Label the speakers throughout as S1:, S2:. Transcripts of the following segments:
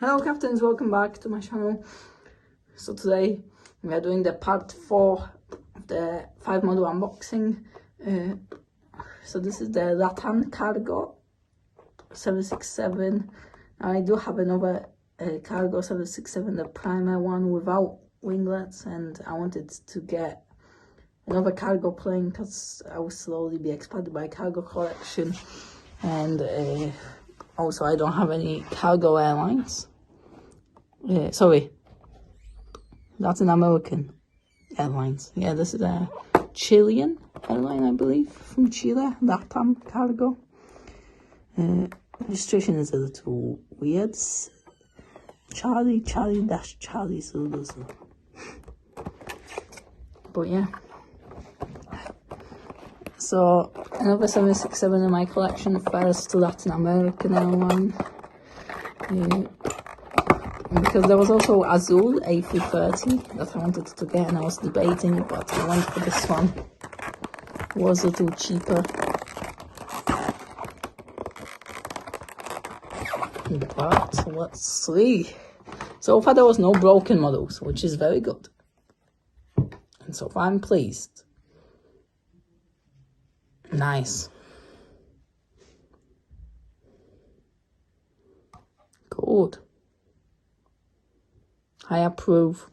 S1: Hello captains, welcome back to my channel. So today we are doing the part 4 of the 5 model unboxing. So this is the LAN cargo 767. I do have another cargo 767, the primer one without winglets, and I wanted to get another cargo plane because I will slowly be expanding my cargo collection, and also I don't have any cargo airlines. Sorry, that's an American Airlines. Yeah, this is a Chilean airline, I believe, from Chile, LATAM cargo. Registration is a little weird. Charlie, so does. But yeah. So another 767 in my collection, first Latin American airline. Because there was also Azul A330 that I wanted to get, and I was debating, but I went for this one. It was a little cheaper. But let's see. So far there was no broken models, which is very good. And so far I'm pleased. Nice. Good. I approve.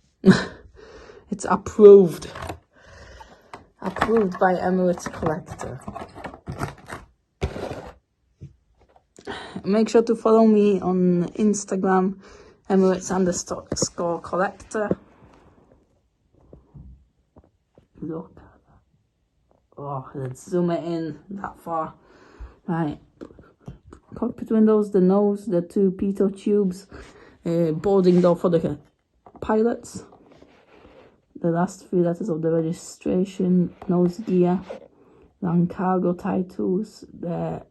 S1: It's approved. Approved by Emirates collector. Make sure to follow me on Instagram, Emirates_collector. Look. Oh, let's zoom it in that far. Right. Cockpit windows, the nose, the 2 pitot tubes, boarding door for the pilots, the last 3 letters of the registration, nose gear, LAN cargo titles, the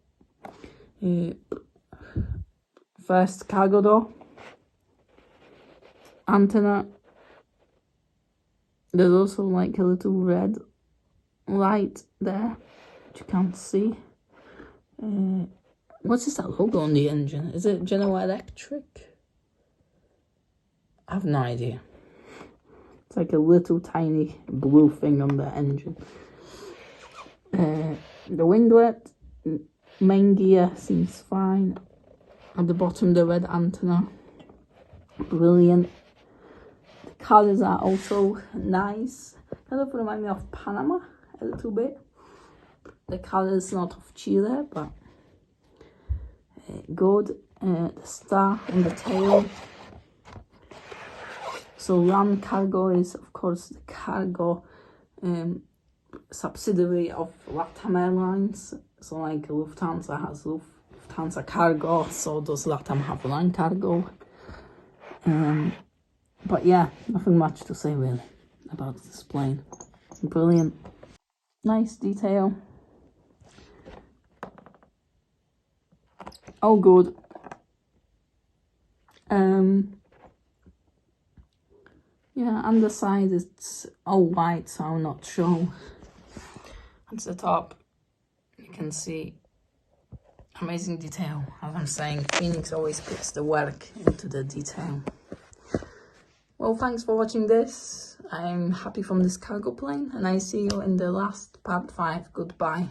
S1: first cargo door, antenna. There's also like a little red light there, which you can't see. What's this, that logo on the engine? Is it General Electric? I have no idea. It's like a little tiny blue thing on the engine. The winglet, main gear seems fine. At the bottom, the red antenna. Brilliant. The colors are also nice. Kind of remind me of Panama a little bit. The colors not of Chile, but good. The star in the tail. So LAN cargo is, of course, the cargo subsidiary of LATAM Airlines. So like Lufthansa has Lufthansa cargo, so does LATAM have LAN cargo. But yeah, nothing much to say really about this plane. Brilliant. Nice detail. All good. Yeah, underside it's all white, so I'll not show. At the top, you can see amazing detail. As I'm saying, Phoenix always puts the work into the detail. Well, thanks for watching this. I'm happy from this cargo plane, and I see you in the last part 5. Goodbye.